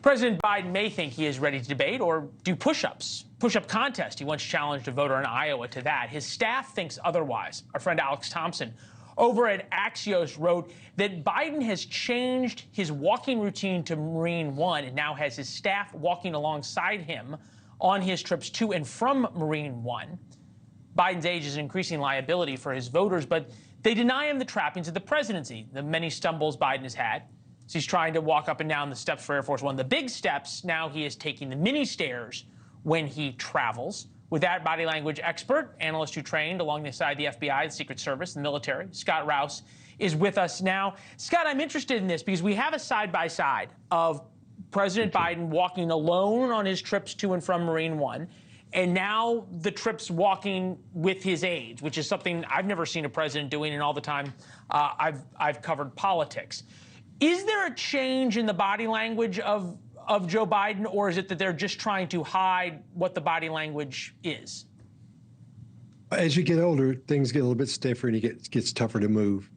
President Biden may think he is ready to debate or do push-ups. Push-up contest. He once challenged a voter in Iowa to that. His staff thinks otherwise. Our friend Alex Thompson over at Axios wrote that Biden has changed his walking routine to Marine One and now has his staff walking alongside him on his trips to and from Marine One. Biden's age is an increasing liability for his voters, but they deny him the trappings of the presidency, the many stumbles Biden has had. So he's trying to walk up and down the steps for Air Force One. The big steps, now he is taking the mini stairs when he travels. With that body language expert, analyst who trained alongside the FBI, the Secret Service, the military, Scott Rouse, is with us now. Scott, I'm interested in this because we have a side-by-side of President Biden walking alone on his trips to and from Marine One, and now the trips walking with his aides, which is something I've never seen a president doing in all the time I've covered politics. Is there a change in the body language of Joe Biden, or is it that they're just trying to hide what the body language is? As you get older, things get a little bit stiffer and he gets tougher to move.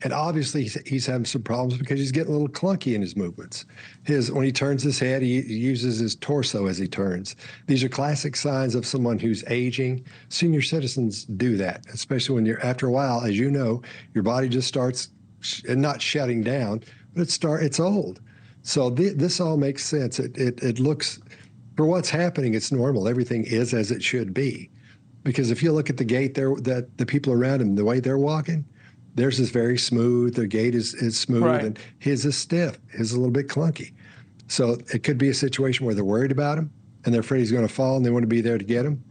And obviously he's having some problems because he's getting a little clunky in his movements. When he turns his head, he uses his torso as he turns. These are classic signs of someone who's aging. Senior citizens do that, especially when after a while, as you know, your body just starts not shutting down, but it's old. So this all makes sense. It looks, for what's happening, it's normal. Everything is as it should be. Because if you look at the gait there, that the people around him, the way they're walking, theirs is very smooth. Their gait is smooth, right, and his is stiff. His is a little bit clunky. So it could be a situation where they're worried about him and they're afraid he's going to fall and they want to be there to get him.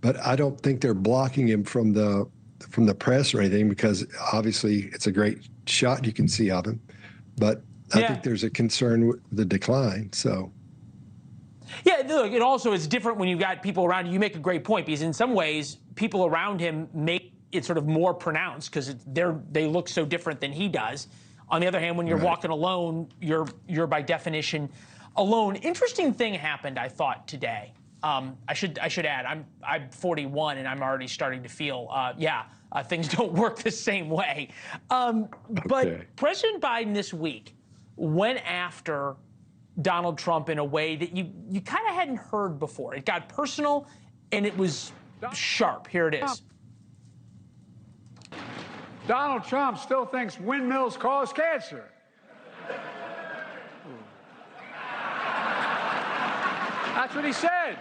But I don't think they're blocking him from the press or anything, because obviously it's a great shot you can see of him. But I think there's a concern with the decline. So. Yeah, look, it also is different when you've got people around you. You make a great point, because in some ways, people around him make it sort of more pronounced because they look so different than he does. On the other hand, when you're walking alone, you're by definition alone. Interesting thing happened, I thought, today. I should add, I'm 41 and I'm already starting to feel things don't work the same way. But President Biden this week went after Donald Trump in a way that you kind of hadn't heard before. It got personal and it was sharp. Here it is. Donald Trump still thinks windmills cause cancer. That's what he said.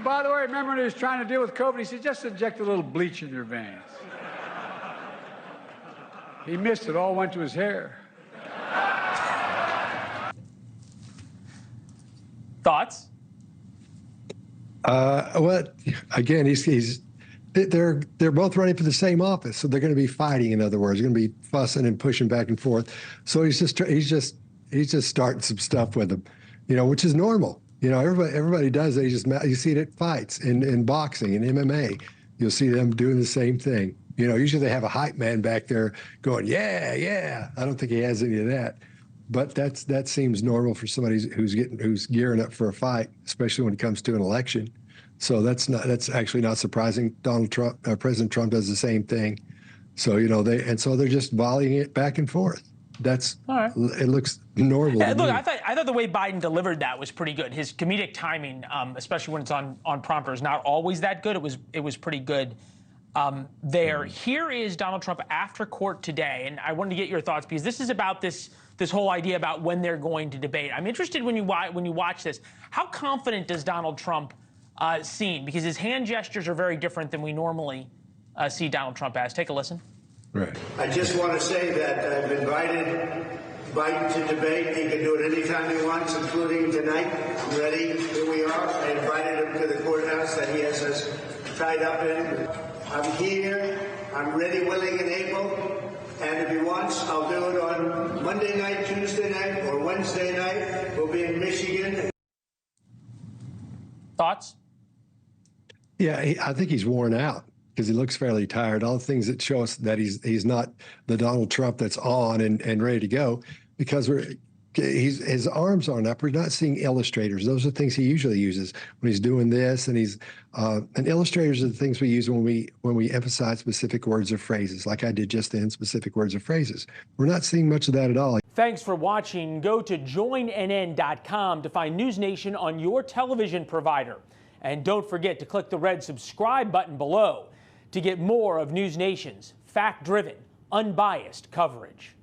By the way, remember when he was trying to deal with COVID, he said, just inject a little bleach in your veins. He missed it, all went to his hair. Thoughts? Well, again, they're both running for the same office, so they're going to be fighting. In other words, they're going to be fussing and pushing back and forth. So he's just starting some stuff with them, which is normal. Everybody does it. You see it at fights in boxing and MMA. You'll see them doing the same thing. Usually they have a hype man back there going, yeah, yeah. I don't think he has any of that. But that seems normal for somebody who's gearing up for a fight, especially when it comes to an election. So that's actually not surprising. President Trump does the same thing. So they're just volleying it back and forth. That's all right. It looks normal. Yeah, look, I thought the way Biden delivered that was pretty good. His comedic timing, especially when it's on prompter, is not always that good. It was pretty good there. Here is Donald Trump after court today, and I wanted to get your thoughts because this is about this whole idea about when they're going to debate. I'm interested when you watch this. How confident does Donald Trump seem? Because his hand gestures are very different than we normally see Donald Trump as. Take a listen. Right. I just want to say that I've invited Biden to debate. He can do it anytime he wants, including tonight. I'm ready. Here we are. I invited him to the courthouse that he has us tied up in. I'm here. I'm ready, willing, and able. And if he wants, I'll do it on Monday night, Tuesday night, or Wednesday night. We'll be in Michigan. Thoughts? Yeah, I think he's worn out because he looks fairly tired. All the things that show us that he's not the Donald Trump that's on and ready to go, because his arms aren't up. We're not seeing illustrators. Those are things he usually uses when he's doing this. And and illustrators are the things we use when we emphasize specific words or phrases, like I did just then, specific words or phrases. We're not seeing much of that at all. Thanks for watching. Go to joinnn.com to find NewsNation on your television provider. And don't forget to click the red subscribe button below to get more of NewsNation's fact-driven, unbiased coverage.